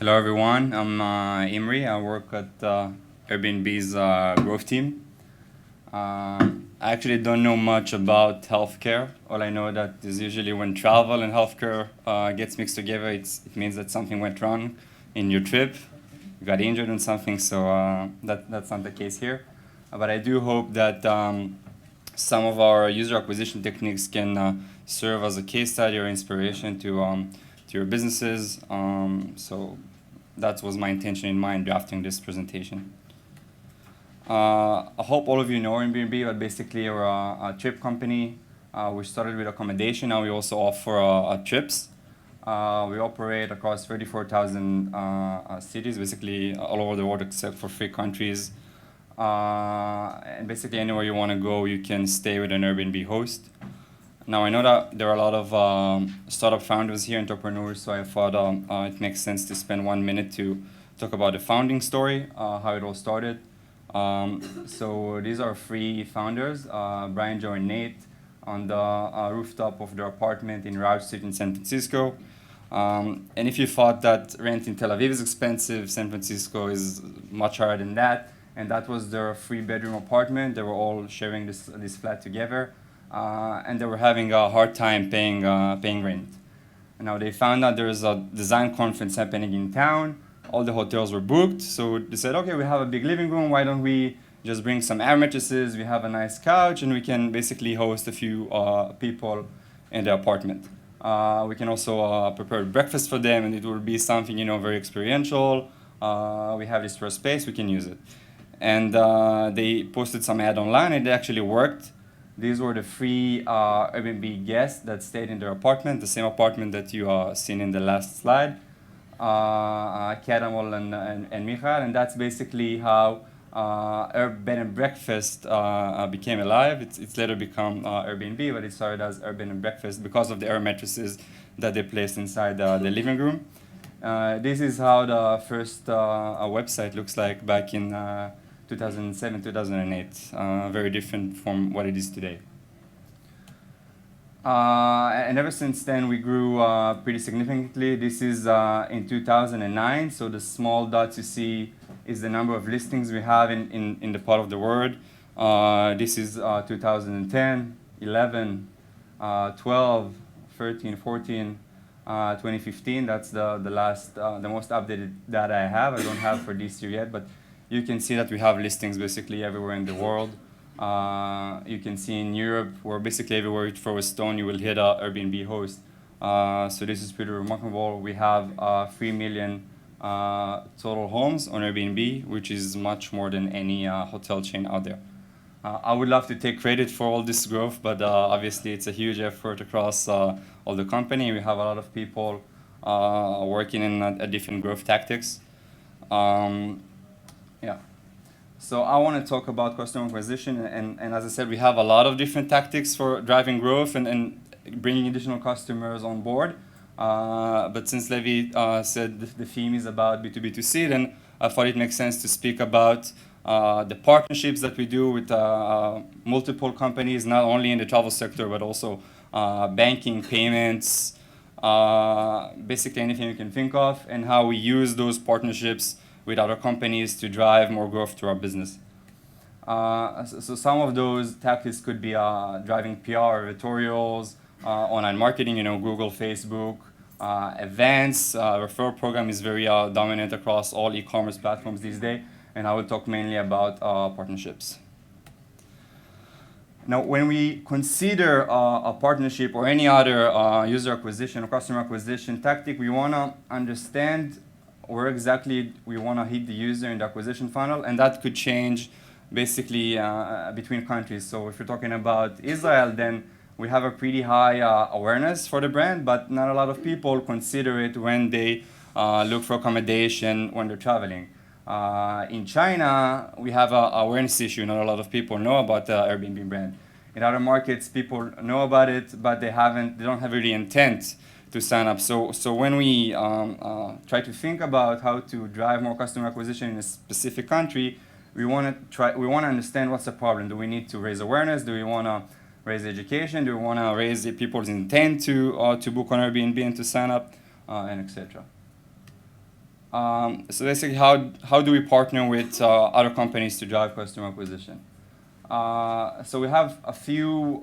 Hello everyone, I'm Imri. I work at Airbnb's growth team. I actually don't know much about healthcare. All I know that is usually when travel and healthcare gets mixed together, it means that something went wrong in your trip. You got injured on something, so that's not the case here. But I do hope that some of our user acquisition techniques can serve as a case study or inspiration to your businesses. So that was my intention in mind drafting this presentation. I hope all of you know Airbnb, but basically we're a trip company. We started with accommodation, now we also offer trips. We operate across 34,000 cities, basically all over the world except for 3 countries. And basically anywhere you want to go, you can stay with an Airbnb host. Now I know that there are a lot of startup founders here, entrepreneurs, so I thought it makes sense to spend 1 minute to talk about the founding story, how it all started. So these are 3 founders, Brian, Joe, and Nate, on the rooftop of their apartment in Raj Street in San Francisco. And if you thought that rent in Tel Aviv is expensive, San Francisco is much higher than that, and that was their 3-bedroom apartment. They were all sharing this flat together. And they were having a hard time paying rent. Now they found out there is a design conference happening in town. All the hotels were booked, so they said, okay, we have a big living room. Why don't we just bring some air mattresses? We have a nice couch, and we can basically host a few people in the apartment. We can also prepare breakfast for them, and it will be something very experiential. We have this first space, we can use it. And they posted some ad online, and it actually worked. These were the 3 Airbnb guests that stayed in their apartment, the same apartment that you seen in the last slide, Karamol and Michael, and that's basically how bed and breakfast became alive. It's later become Airbnb, but it started as bed and breakfast because of the air mattresses that they placed inside the living room. This is how the first website looks like back in 2007, 2008, very different from what it is today. And ever since then, we grew pretty significantly. This is in 2009, so the small dots you see is the number of listings we have in the part of the world. This is 2010, 11, 12, 13, 14, 2015. That's the most updated data I have. I don't have for this year yet, but you can see that we have listings basically everywhere in the world. You can see in Europe, where basically everywhere you throw a stone, you will hit an Airbnb host. So this is pretty remarkable. We have 3 million total homes on Airbnb, which is much more than any hotel chain out there. I would love to take credit for all this growth, but obviously it's a huge effort across all the company. We have a lot of people working in different growth tactics. Yeah. So I want to talk about customer acquisition, and as I said, we have a lot of different tactics for driving growth and bringing additional customers on board. But since Levi said the theme is about B2B2C, then I thought it makes sense to speak about the partnerships that we do with multiple companies, not only in the travel sector, but also banking, payments, basically anything you can think of, and how we use those partnerships with other companies to drive more growth to our business. So some of those tactics could be driving PR, editorials, online marketing, Google, Facebook, events. Referral program is very dominant across all e-commerce platforms these days, and I will talk mainly about partnerships. Now, when we consider a partnership or any other user acquisition or customer acquisition tactic, we want to understand where exactly we want to hit the user in the acquisition funnel, and that could change basically between countries. So if you're talking about Israel, then we have a pretty high awareness for the brand, but not a lot of people consider it when they look for accommodation when they're traveling. In China, we have an awareness issue. Not a lot of people know about the Airbnb brand. In other markets, people know about it, but they don't have really intent to sign up. So when we try to think about how to drive more customer acquisition in a specific country, we want to understand what's the problem. Do we need to raise awareness? Do we want to raise education? Do we want to raise the people's intent to book on Airbnb and to sign up, and etc. So basically, how do we partner with other companies to drive customer acquisition? So we have a few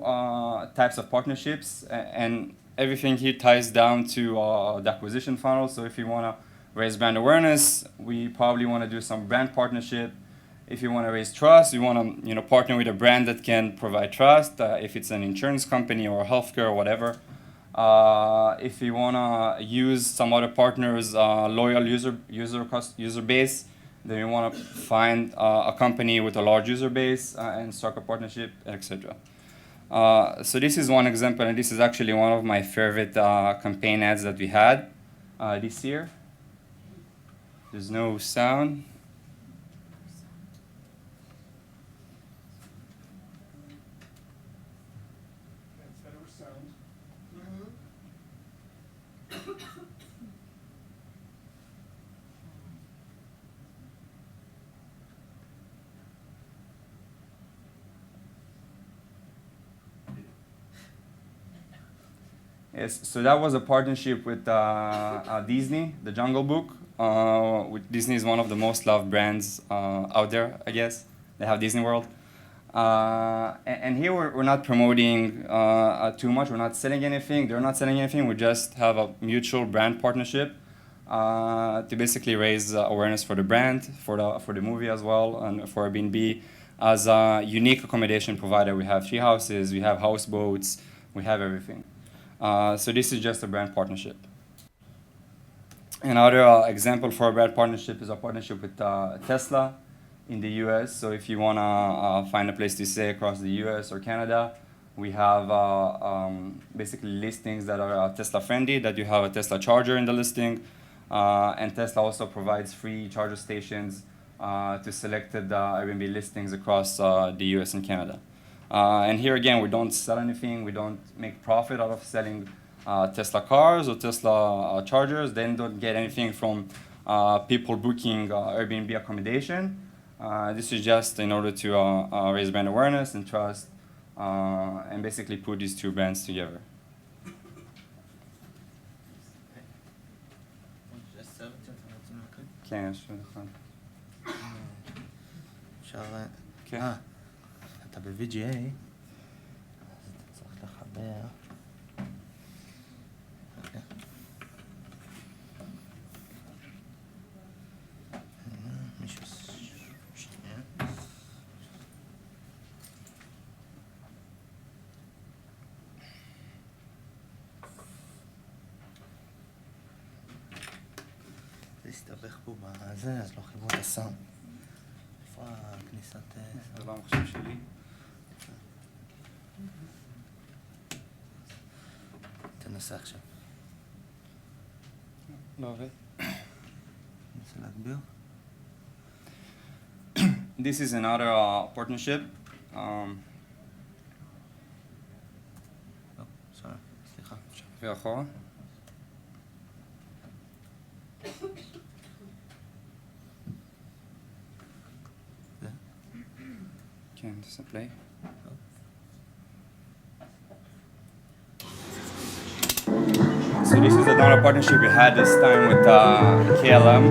types of partnerships, and everything here ties down to the acquisition funnel. So if you want to raise brand awareness, we probably want to do some brand partnership. If you want to raise trust, you want to partner with a brand that can provide trust. If it's an insurance company or healthcare or whatever. If you want to use some other partners' loyal user base, then you want to find a company with a large user base and strike a partnership, etc. So this is one example, and this is actually one of my favorite campaign ads that we had this year. There's no sound. Yes, so that was a partnership with Disney, the Jungle Book. Disney is one of the most loved brands out there, I guess. They have Disney World. And here we're not promoting too much. We're not selling anything. They're not selling anything. We just have a mutual brand partnership to basically raise awareness for the brand, for the movie as well, and for Airbnb. As a unique accommodation provider, we have tree houses, we have houseboats, we have everything. So this is just a brand partnership. Another example for a brand partnership is a partnership with Tesla in the US. So if you want to find a place to stay across the US or Canada, we have basically listings that are Tesla friendly, that you have a Tesla charger in the listing. And Tesla also provides free charger stations to selected Airbnb listings across the US and Canada. And here again, we don't sell anything. We don't make profit out of selling Tesla cars or Tesla chargers. Then don't get anything from people booking Airbnb accommodation. This is just in order to raise brand awareness and trust and basically put these two brands together. כן, יש נכון. אפשר... כן. אתה ב-VGA, אז אתה צריך לחבר... מישהו... שנייה. זה הסתבך פה בזה, אז לא חיברו את הסאונד. איפה הכניסת... זה לא המחשב שלי. תנסה עכשיו. לא עובד. ננסה להגביר. This is another partnership. סליחה. שחרר אחורה. כן, תעשה פליי. So this is another partnership we had this time with KLM.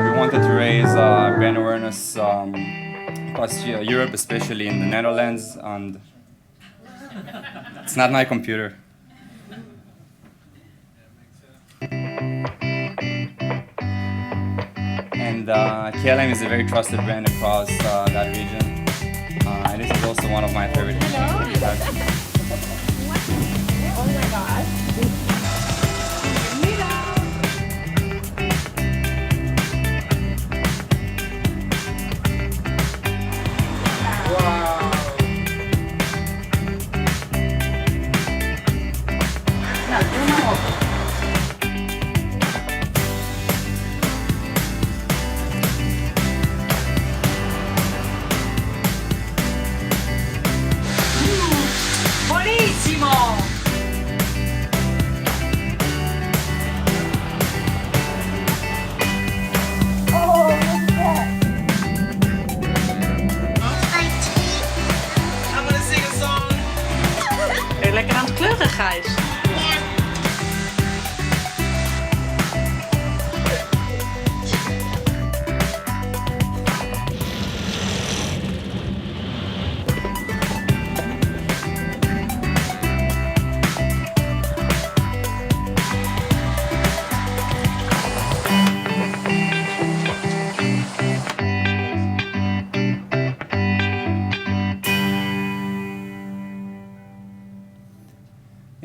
We wanted to raise brand awareness across Europe, especially in the Netherlands, and it's not my computer. And KLM is a very trusted brand across that region. And this is also one of my favorite campaigns. Oh my god.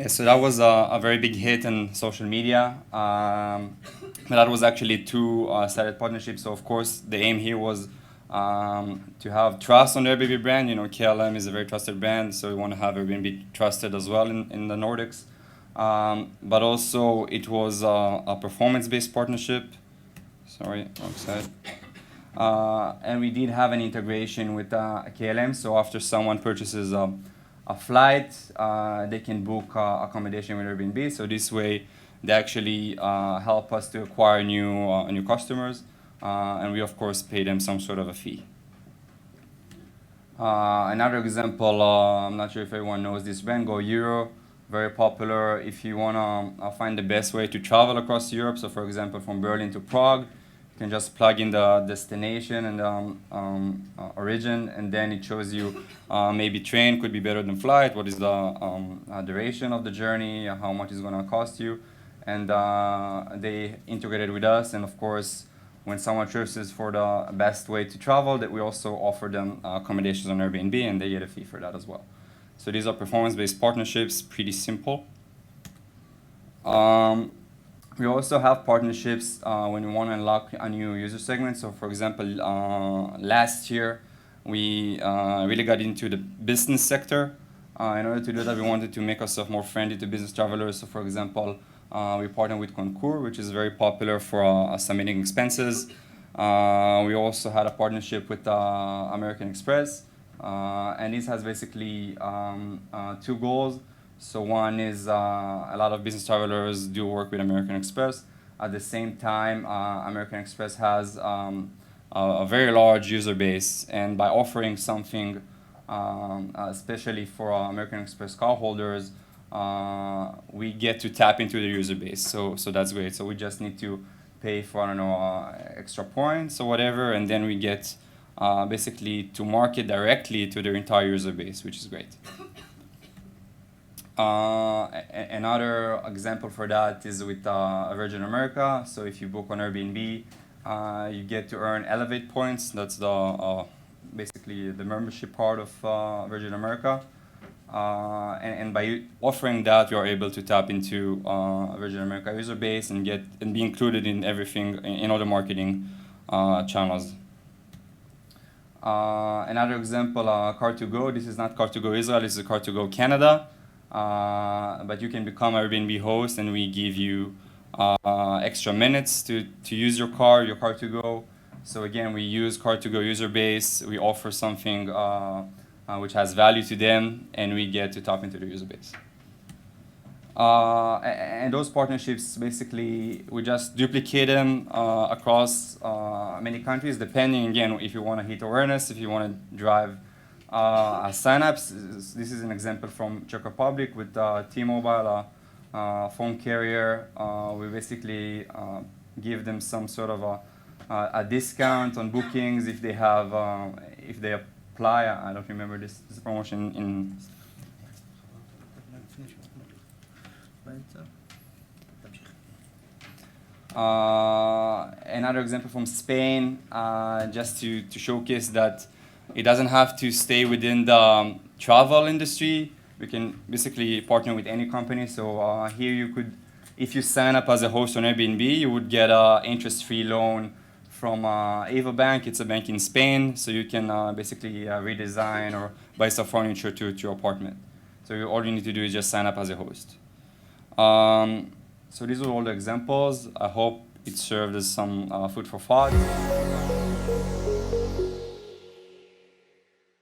So that was a very big hit in social media. But that was actually two-sided partnerships. So of course, the aim here was to have trust on the Airbnb brand. You know, KLM is a very trusted brand, so we want to have Airbnb trusted as well in the Nordics. But also, it was a performance-based partnership. Sorry, wrong side. And we did have an integration with KLM. So after someone purchases a flight, they can book accommodation with Airbnb. So this way, they actually help us to acquire new customers, and we of course pay them some sort of a fee. Another example, I'm not sure if everyone knows this brand, Go Euro, very popular. If you want to find the best way to travel across Europe, so for example from Berlin to Prague, you can just plug in the destination and the origin, and then it shows you maybe train could be better than flight, what is the duration of the journey, how much it's going to cost you. And they integrated with us, and of course, when someone chooses for the best way to travel, that we also offer them accommodations on Airbnb, and they get a fee for that as well. So these are performance-based partnerships, pretty simple. We also have partnerships when we want to unlock a new user segment. So for example, last year, we really got into the business sector. In order to do that, we wanted to make ourselves more friendly to business travelers. So for example, we partnered with Concur, which is very popular for submitting expenses. We also had a partnership with American Express. And this has basically two goals. So one is a lot of business travelers do work with American Express. At the same time, American Express has a very large user base. And by offering something, especially for American Express cardholders, we get to tap into the user base. So that's great. So we just need to pay for, I don't know, extra points or whatever, and then we get basically to market directly to their entire user base, which is great. Another example for that is with Virgin America. So if you book on Airbnb, you get to earn Elevate points. That's the basically the membership part of Virgin America. And by offering that, you are able to tap into Virgin America user base and be included in everything, in all the marketing channels. Another example, Car2Go. This is not Car2Go Israel, this is Car2Go Canada. But you can become an Airbnb host, and we give you extra minutes to use your Car2Go. So again, we use Car2Go user base. We offer something which has value to them, and we get to tap into the user base. And those partnerships, basically, we just duplicate them across many countries, depending, again, if you want to hit awareness, if you want to drive signups. This is an example from Czech Republic with T-Mobile, phone carrier. We basically give them some sort of a discount on bookings if they have, if they apply. I don't remember this promotion in. Another example from Spain, just to showcase that it doesn't have to stay within the travel industry. We can basically partner with any company. So here you could, if you sign up as a host on Airbnb, you would get an interest-free loan from Ava Bank. It's a bank in Spain, so you can basically redesign or buy some furniture to your apartment. So all you need to do is just sign up as a host. So these are all the examples. I hope it served as some food for thought.